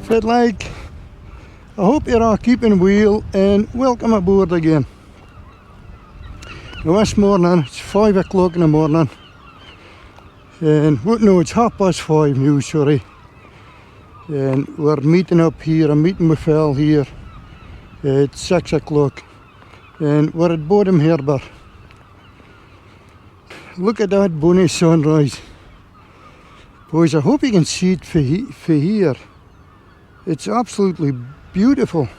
Fit like, I hope you're all keeping well and welcome aboard again. Now this morning, it's 5 o'clock in the morning and well, no, it's 5:30 now, sorry. And we're meeting up here, I'm meeting with Phil here at 6 o'clock and we're at Bodham Harbour. Look at that bonny sunrise. Boys, I hope you can see it for here. It's absolutely beautiful.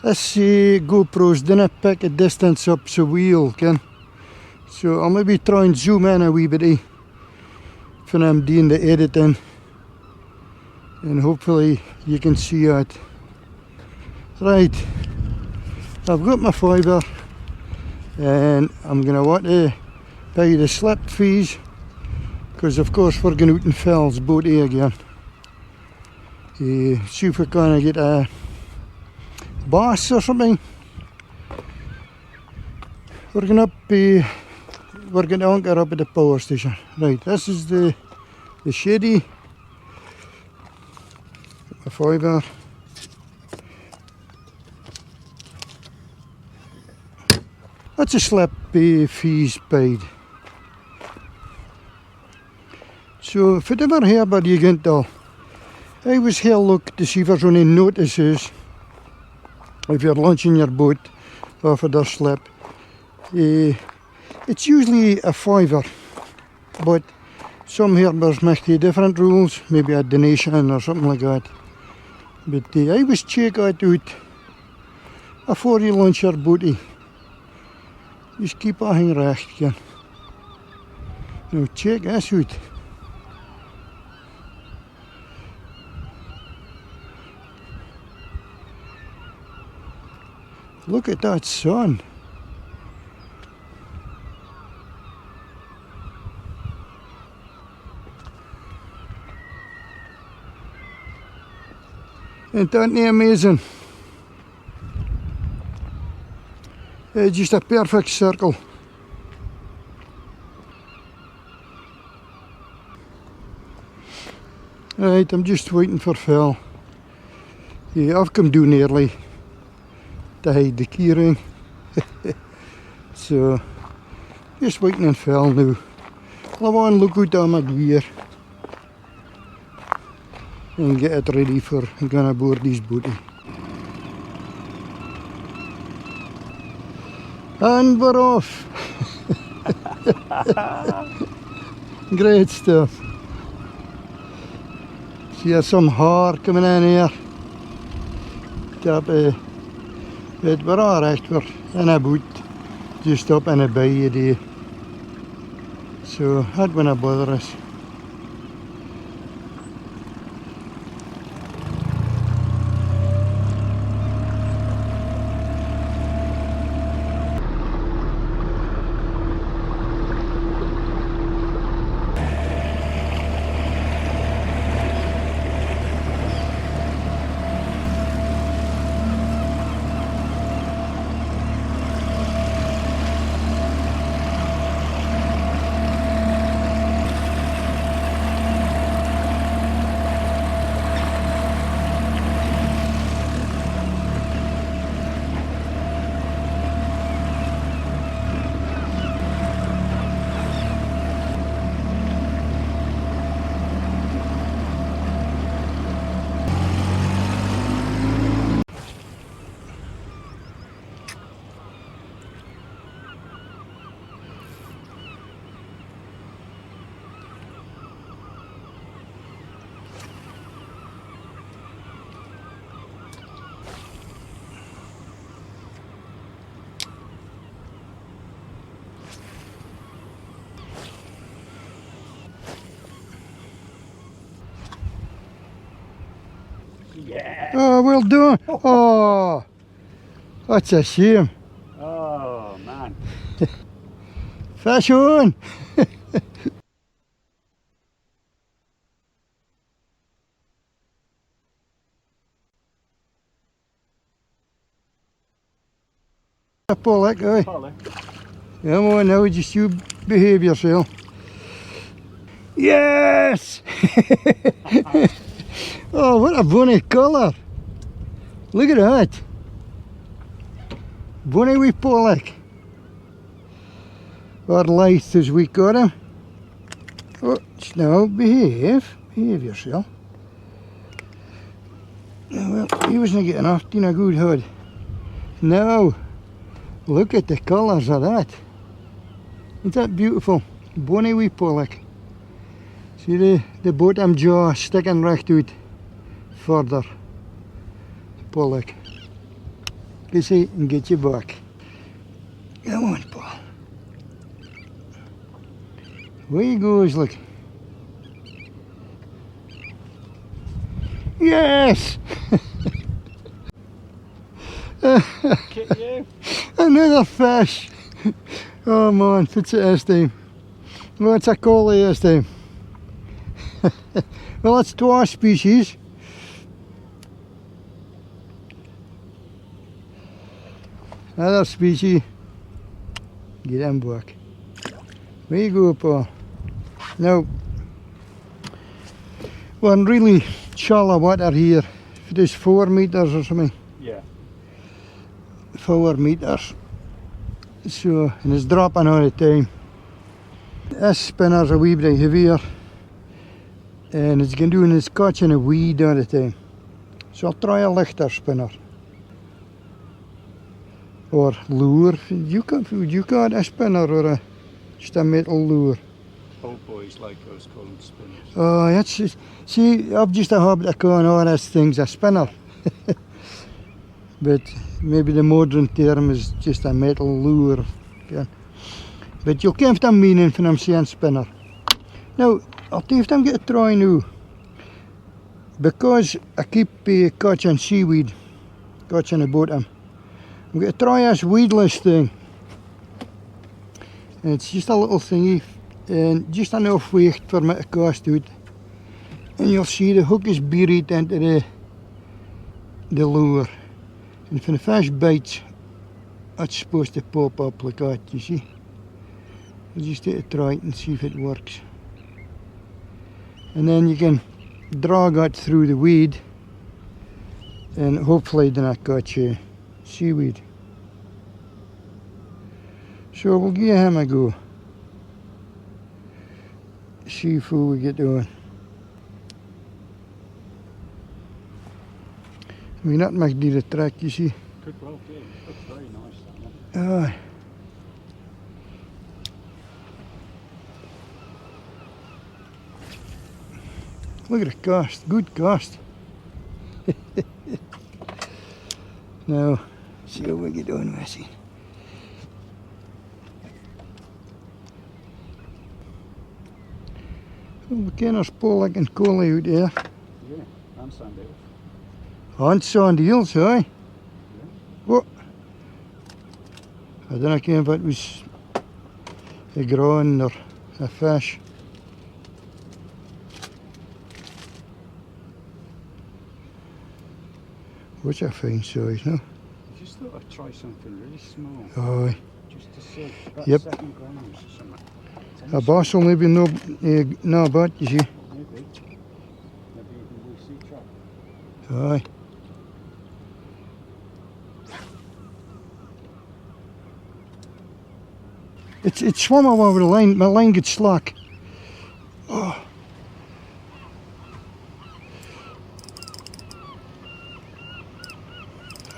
This GoPros didn't pick a distance up so well, Ken. So I'll maybe try and zoom in a wee bit when I'm doing the editing. And hopefully you can see it. Right, I've got my fibre and I'm going to want to pay the slip fees because of course we're going out in Phil's boat here again. See if we can get a bass or something. We're going to anchor up at the power station. Right, this is the sheddy. A fibre. That's a slip fees paid. So if it ever here, but you can tell. I was here look to see if there's any notices if you're launching your boat off of their slip. It's usually a fiver, but some harbours make different rules, maybe a donation or something like that. But I was check it out before you launch your boatie. Just keep everything recht again. Now check this out. Look at that sun. Ain't that amazing? Just a perfect circle. Right, I'm just waiting for Phil. Yeah, I've come down early to hide the keyring. So, just waiting on Phil now. I want to look out at my gear and get it ready for going aboard this boatie. And we're off. Great stuff. See there's some haar coming in here. But we're alright, we're in a boat just up in a bay there. So that won't bother us. Yeah. Oh, well done. Oh, that's a shame. Oh, man. Fish on. Pull that guy. Come on now, just you behave yourself. Yes! Oh, what a bonny colour. Look at that. Bonny wee pollock. Our light as we got him. Oh, now behave yourself. Well, he wasn't getting off in a good hood. Now, look at the colours of that. Isn't that beautiful? Bonny wee pollock. See the bottom jaw sticking right out further. Pollock. You see, and get you back. Come on, Paul. Where he goes, look. Yes! Another fish! Oh man, what's it this time? What's a collie this time? Well, it's 2 species. Another species. Get him back. Where you go, Paul? Now, we're in really shallow water here. It is 4 meters or something. Yeah. 4 meters. So, and it's dropping all the time. This spinner's a wee bit heavier. And it's doing is catching a weed all the time. So I'll try a lighter spinner. Or lure. Would you call it a spinner or just a metal lure? Old boys like us call them spinners. Oh, that's just, see, I've just a habit of calling all these things a spinner. But maybe the modern term is just a metal lure. Okay. But you'll get the meaning when I'm saying spinner. Now, I'll see if I'm going to try now. Because I keep catching seaweed, catching the bottom. I'm going to try this weedless thing. And it's just a little thingy, and just enough weight for me to cast out. And you'll see the hook is buried into the lure. And if the fish bites, it's supposed to pop up like that, you see. I'll just have to try it and see if it works. And then you can drag it through the weed, and hopefully then I catch seaweed. So we'll give him a go. See if we get on. I mean, that might do the trick, you see. Could well do. Looks very nice, that one. Aye. Look at the cast, good cast. Now, see how we get on with it. Well, we can pollock and collie out there. Yeah, and sandals. On sandals, aye? Yeah. What? I don't know if it was a grain or a fish. What's a fine size, no? I just thought I'd try something really small. Aye. Just to see. About Yep. 7 grams or something. A bass will maybe no bad, you see. Maybe. Maybe even we see trap. Aye. It's swum over the line, my line gets slack. Oh.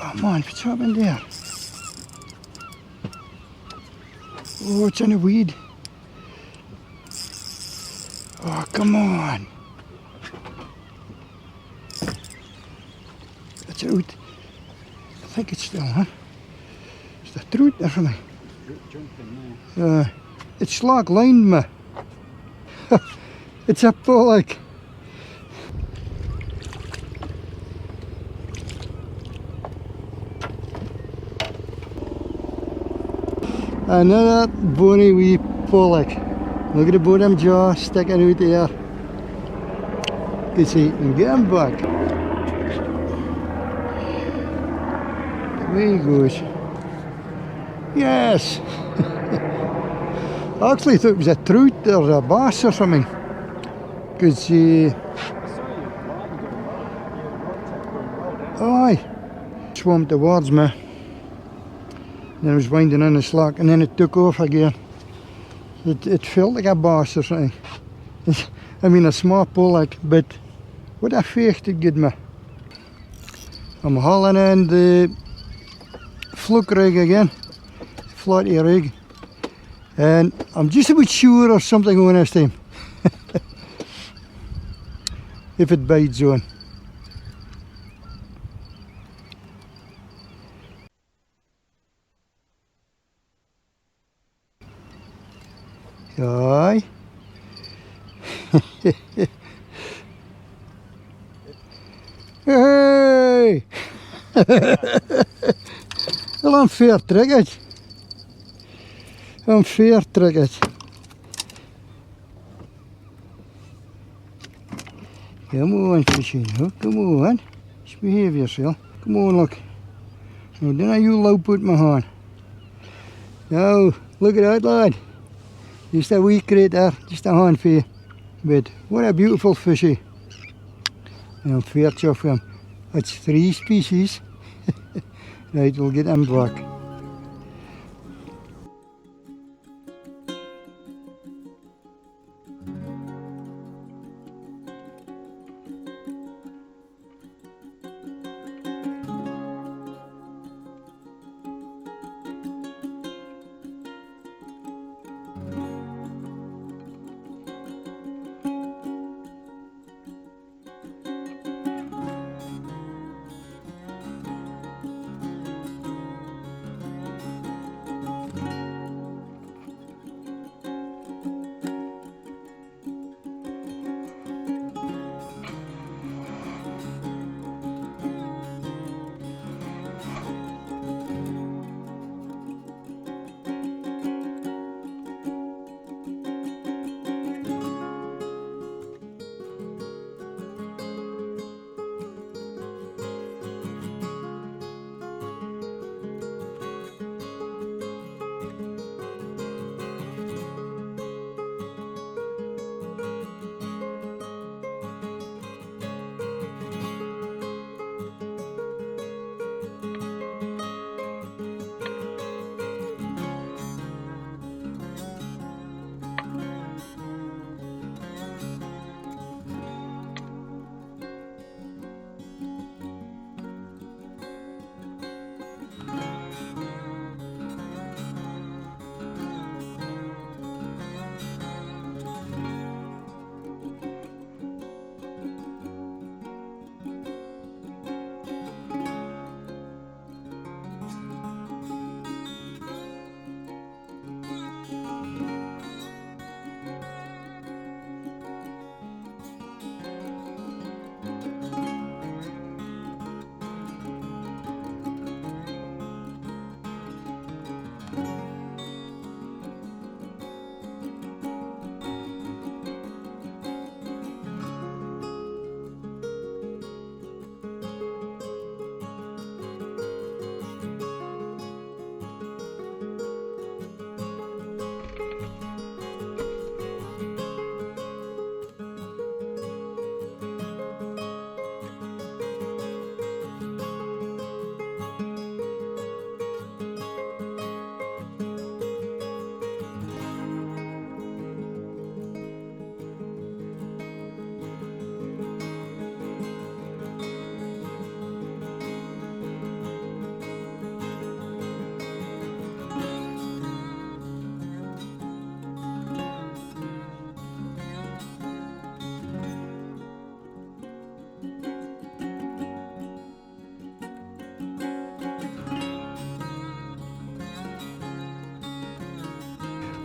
Oh man, what's happened there? Oh, it's in a weed. Oh, come on. It's out. I think it's still on. Is that truth there for me? Good jumping there. It's slack lined me. It's a pollock. Another bony wee pollock. Look at the bottom jaw sticking out there. You see, and get him back. There he goes. Yes! I actually thought it was a trout or a bass or something. could see. I saw you line going well. Your contact going well down. Aye. Swam towards me. Then it was winding in the slack and then it took off again. It felt like a bass or something. I mean a small pull like, but what a vecht it gave me. I'm hauling in the fluke rig again. Flatty rig. And I'm just a bit sure of something on this time. If it bites on. Aye. Hey! Wel een veer trekketje. Een veer trekketje. Come on, fishing. Oh, come on. Just behave yourself. Come on, look. Now, then you lope with my hand. Now, look at that, lad. Just a wee crate there, just a hand for you. But what a beautiful fishy. And I'm fair off him. That's 3 species. Right, we'll get him back.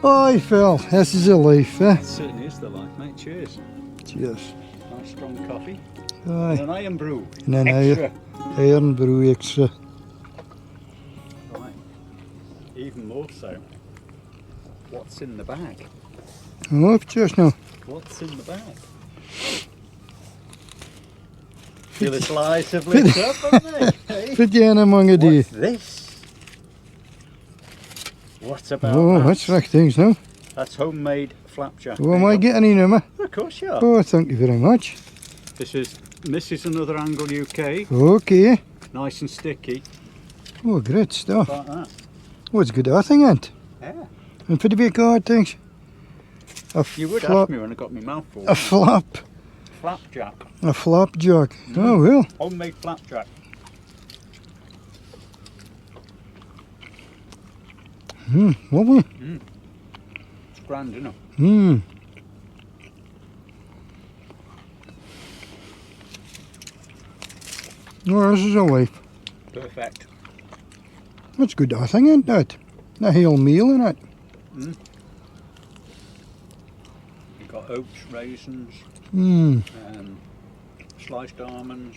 Aye, Phil, this is a life, eh? It certainly is the life, mate. Cheers. Cheers. Nice strong coffee. Aye. And an iron brew. And then Extra. iron brew extra. Right. Even more so. What's in the bag? Oh, just now. What's in the bag? Feel the slice have lit up, haven't they? Hey? Fit you in among a day. What's this? What about Oh, that? that's right things now. That's homemade flapjack. Oh, am I getting any now? Of course you are. Oh, thank you very much. This is Another Angle UK. Okay. Nice and sticky. Oh, great stuff. Like that. Oh, it's good, I think, ain't? Yeah. And for the big hard things. You would ask me when I got my mouth full. A flap. Flapjack. A flapjack. Oh, well. Homemade flapjack. Lovely. It's grand, isn't it? Oh, this is a life. Perfect. That's good, I think, ain't that? A whole meal, in it? You've got oats, raisins, sliced almonds.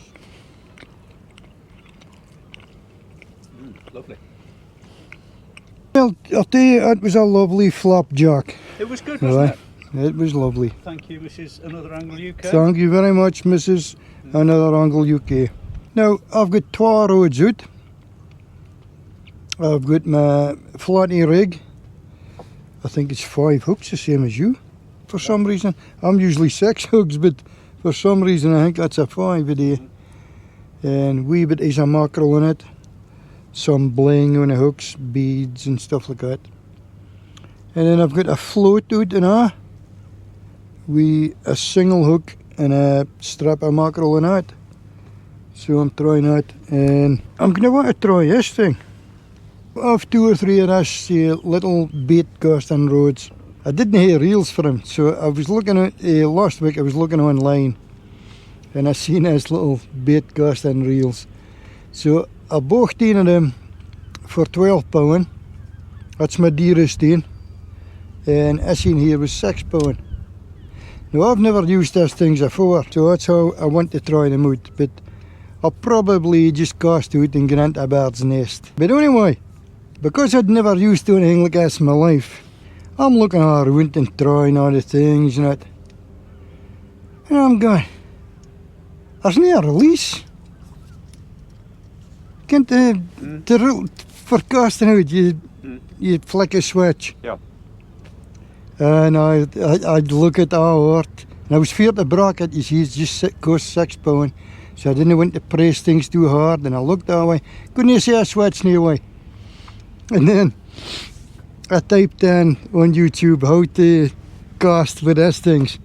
Lovely. Well, I'll tell you, it was a lovely flapjack. It was good, wasn't it? It was lovely. Thank you, Mrs. Another Angle UK. Thank you very much, Mrs. Another Angle UK. Now, I've got 2 rods out. I've got my flatty rig. I think it's 5 hooks, the same as you. For some reason, I'm usually 6 hooks, but for some reason I think that's a 5 a day. And wee bit is a mackerel in it. Some bling on the hooks, beads and stuff like that. And then I've got a float out and a single hook and a strap of mackerel in it. So I'm trying that, and I'm going to want to try this thing. I have 2 or 3 of these little bait casting rods. I didn't have reels for them, so I was looking at, last week I was looking online and I seen these little bait casting reels. So I bought 10 of them for £12. That's my dearest thing. And this in here was £6. Now I've never used these things before, so that's how I want to try them out. But I'll probably just cast out and get into a bird's nest. But anyway, because I'd never used anything like this in my life, I'm looking around and trying all the things and that. And I'm going, there's no release. Can't for casting out, you flick a switch. Yeah. And I'd look at our heart, and I was feared to break it, you see, it just cost £6. So I didn't want to press things too hard, and I looked that way, couldn't see a switch nearby. And then I typed in on YouTube how to cast with these things.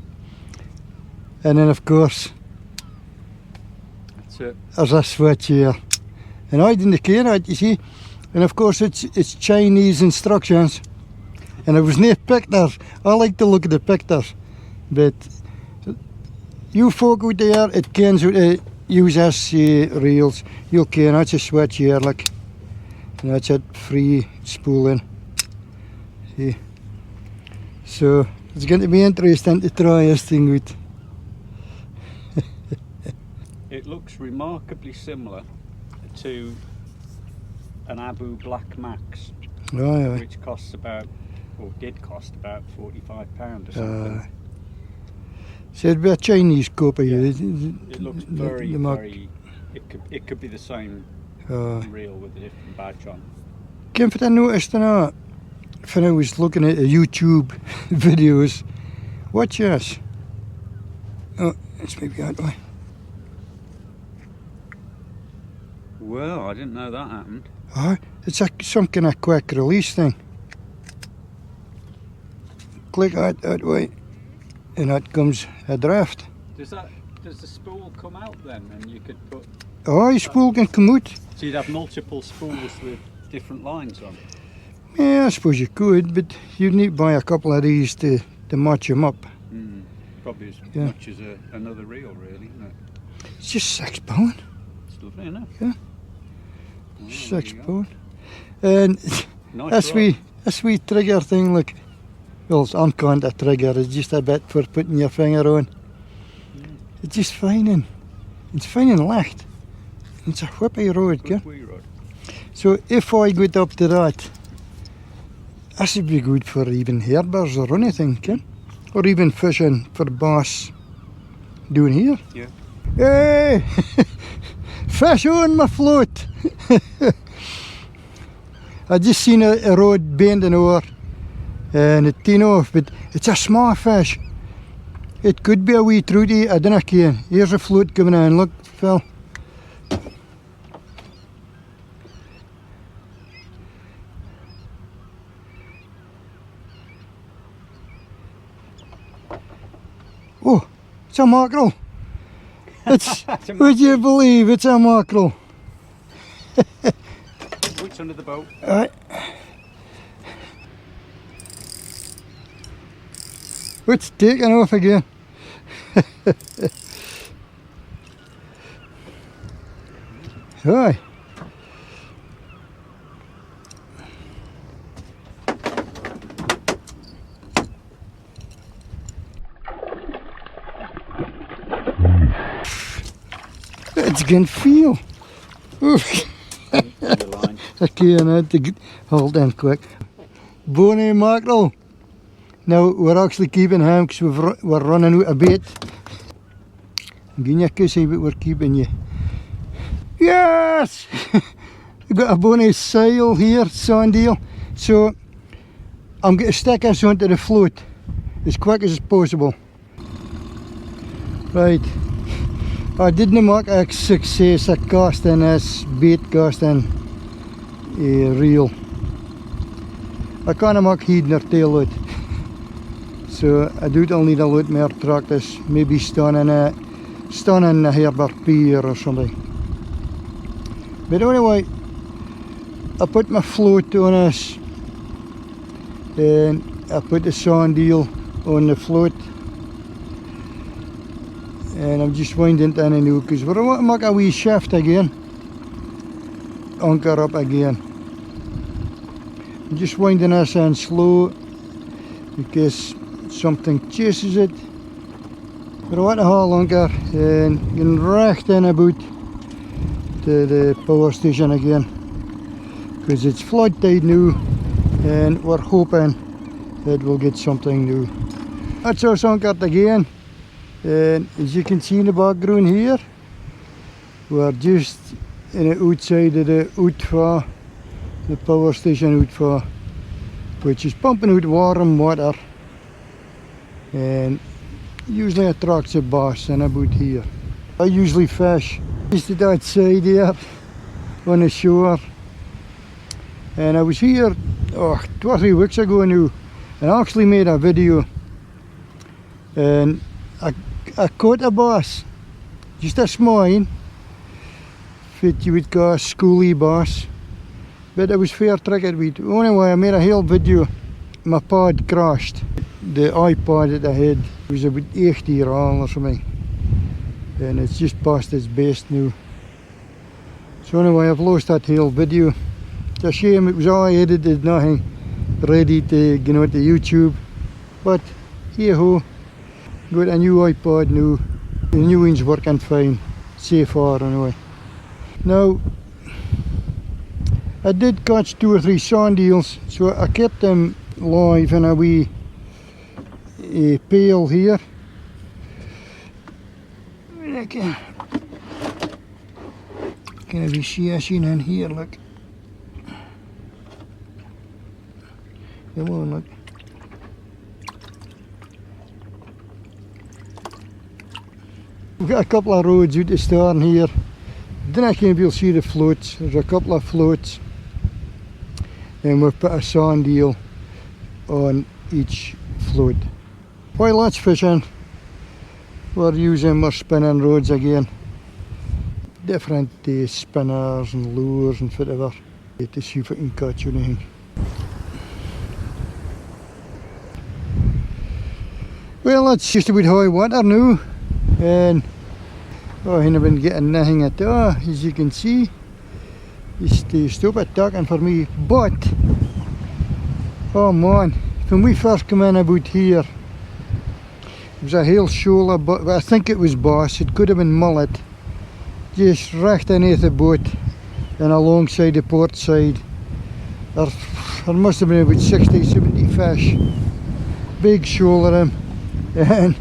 And then of course, that's it. There's a switch here. And I didn't care that, you see. And of course it's Chinese instructions. And there was no pictures. I like to look at the pictures. But you folk out there, it can use this reels. You can, that's a switch here, like. And that's it, free spooling. See. So it's going to be interesting to try this thing out. It looks remarkably similar to an Abu Black Max, which costs about, or did cost about £45 or something. So it'd be a Chinese copy. Yeah. It looks very. It could be the same reel with a different badge on. Came for I noticed when I was looking at YouTube videos. Watch this. Oh, it's maybe that way. Well, I didn't know that happened. It's some kind of quick release thing. Click that way, and that comes adrift. Does the spool come out then, and you could put? Oh, your spool can come out. So you'd have multiple spools with different lines on. Yeah, I suppose you could, but you'd need to buy a couple of these to match them up. Probably as much as another reel, really, isn't it? It's just £6. It's lovely, isn't it? Yeah. Well, £6. And nice this wee trigger thing, like, well, I'm kind of trigger, it's just a bit for putting your finger on. It's just fine and light. It's a whippy rod, okay? So if I get up to that, this would be good for even hairbars or anything, okay? Or even fishing for bass down here. Yeah. Hey! Fish on my float! I just seen a rod bending over, and it came off, but it's a small fish. It could be a wee troutie, I don't care. Here's a float coming in, look, Phil. Oh, it's a mackerel. It's, would you believe it's a mackerel? What's under the boat? Alright. It's taking off again. Aye. It's getting feel. Oof. Okay, I had to hold in quick. Bonnie mackerel. Now we're actually keeping him because we're running out of bait. I'm giving you a kiss, but we're keeping you. Yes! We've got a bonny sail here, sand eel. So I'm going to stick this onto the float as quick as possible. Right. I didn't make a success at casting this bait casting reel. I can't make head nor tail out. So I do need a lot more practice, maybe standing in a harbour pier or something. But anyway, I put my float on this and I put the sand eel on the float. And I'm just winding it in now because we want to make a wee shift again. Anchor up again. I'm just winding this in slow because something chases it. But I want to haul anchor and get right in about to the power station again. Because it's flood tide now and we're hoping that we'll get something new. That's us anchored again. And as you can see in the background here, we're just in the outside of the outfall, the power station outfall, which is pumping out warm water and usually attracts a bass and about here. I usually fish just at that side here on the shore, and I was here 2 or 3 weeks ago now and I actually made a video and I caught a bass, just a small one, that you would call a schoolie bass, but it was fair triggered with. Anyway, I made a whole video. My pod crashed. The iPod that I had was about 80 years old or something, and it's just past its best now. So anyway, I've lost that whole video. It's a shame, it was all edited, nothing ready to get onto YouTube, but hey ho. Got a new iPod now, the new one's working fine, so far anyway. Now, I did catch 2 or 3 sand eels, so I kept them live in a wee pail here. Can I be seeing in here, look. Come on, look. We've got a couple of roads out the stern here. Then I can you'll see the floats. There's a couple of floats, and we've put a sand eel on each float. While that's fishing, we're using our spinning rods again. Different spinners and lures and whatever to see if we can catch anything. Well, that's just about high water now. And I haven't been getting nothing at all, as you can see. It's stupid talking for me, but oh man, when we first come in about here, it was a whole shoal, but I think it was bass, it could have been mullet, just right underneath the boat and alongside the port side. There must have been about 60-70 fish, big shoal of them, and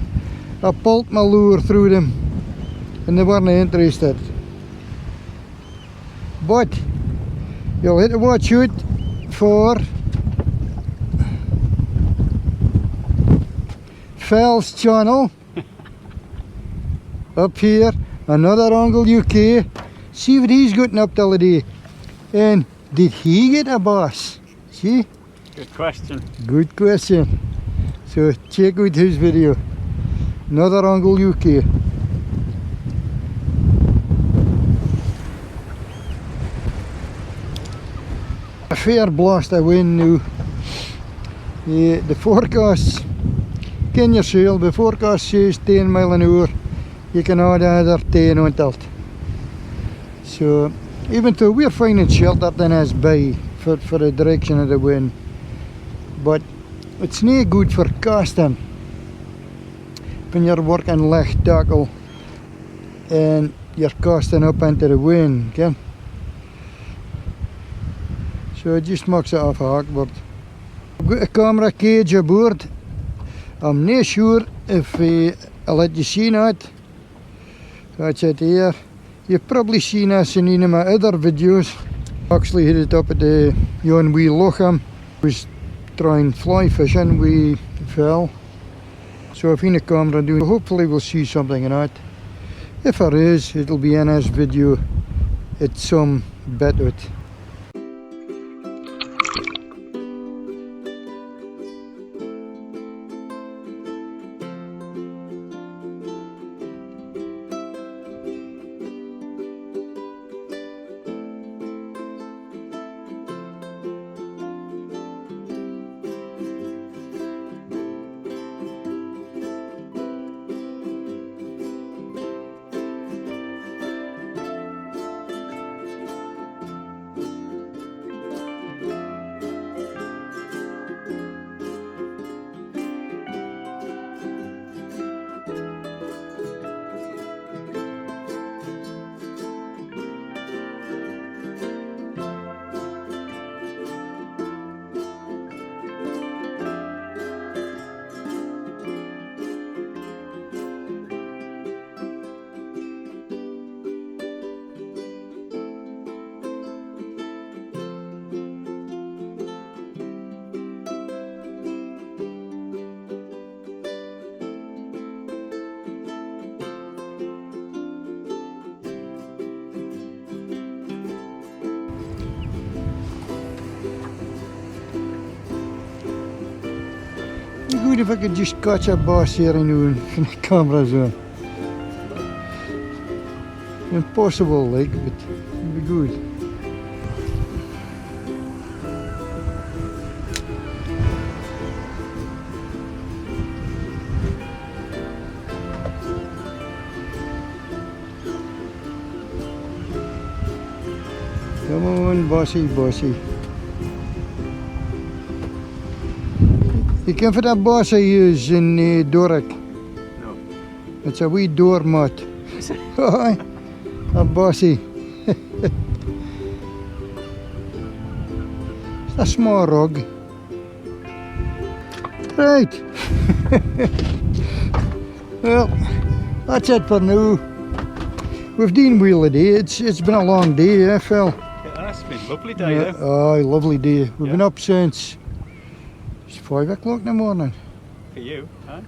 I pulled my lure through them and they weren't interested. But you'll have to watch out for Phil's channel. Up here, another Uncle UK. See what he's gotten up till the day. And did he get a bass? See? Good question. Good question. So check out his video. Another Uncle UK. A fair blast of wind now. The forecast, ken yourself, the forecast says 10 mile an hour. You can add another 10 on it. So even though we're finding sheltered in his bay for the direction of the wind, but it's not good for casting when you're working light tackle and you're casting up into the wind, okay? So it just makes it off a hackboard. I've got a camera cage aboard. I'm not sure if I'll let you see that. That's it here. You've probably seen this in any of my other videos. Actually hit it up at the Yon Wee Lockham. Was trying fly fishing with Phil. So if in the camera doing, hopefully we'll see something in that. If there is, it'll be in this video. It's some bit of it. Good if I could just catch a bass here and now from the camera zone. Impossible like, but it'd be good. Come on, bossy, bossy. You can for that bass I use in Doric. No. It's a wee doormat. Aye, a bossy. It's a small rug. Right. Well, that's it for now. We've done well today. It's been a long day, eh, Phil? Yeah, it's been a lovely day, Aye, lovely day. We've been up since 5 o'clock in the morning. For you, huh?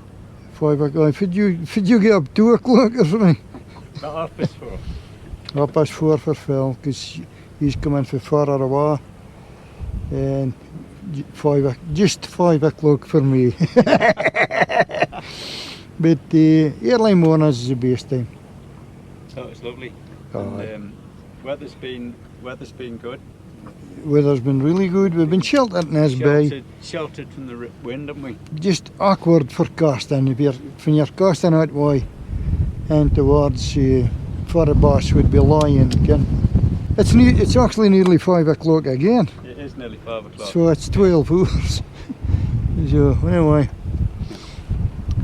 5 o'clock. Did you get up 2 o'clock or something? About 4:30. 4:30 for Phil, because he's coming from further away. And just 5 o'clock for me. But early mornings is the best time. So it's lovely. Aye. And, weather's been good. Weather's been really good. We've been sheltered in this bay. Sheltered from the wind, haven't we? Just awkward for casting. When you're casting out way and towards for the bass would be lying again. It's actually nearly 5 o'clock again. It is nearly 5 o'clock. So it's 12 hours. So anyway,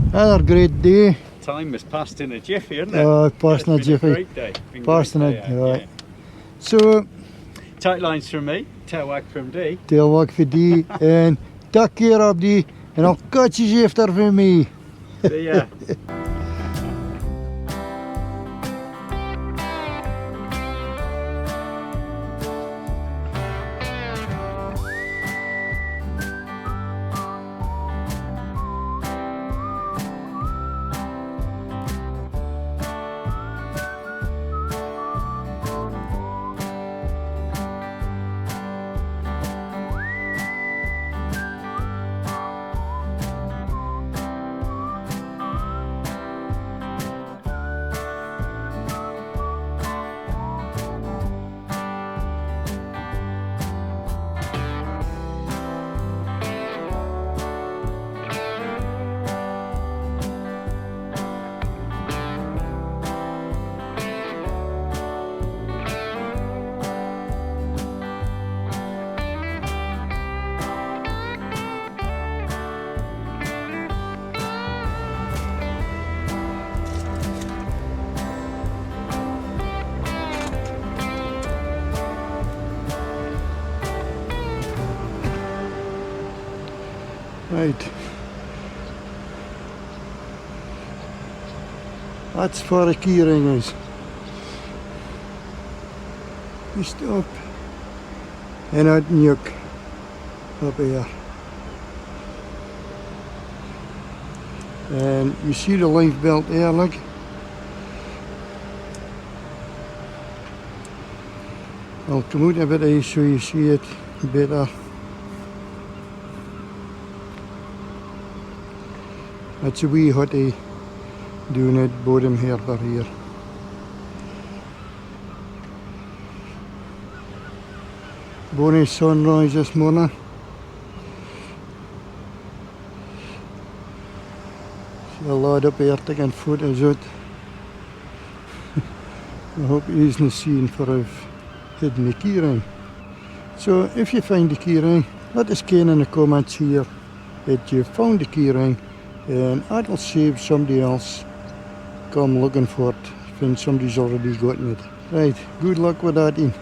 another great day. Time has passed in a jiffy, hasn't it? Passed in a jiffy. Great day. Passed in a right. Yeah. So Tight lines from me, tail wag from D. tail wag for D and take care of D and I'll catch you after for me. See ya. Right. That's for a keyring is. You stop and out nuke up here. And you see the life belt there, look. I'll come out a bit of so you see it better. That's a wee hottie doing it bottom harbour here. Bonnie sunrise this morning. See a lad up here taking photos out. I hope he isn't seen for I've hidden the keyring. So if you find the keyring, let us know in the comments here that you found the keyring, and that'll save somebody else come looking for it when somebody's already gotten it. Right, good luck with that, Ian.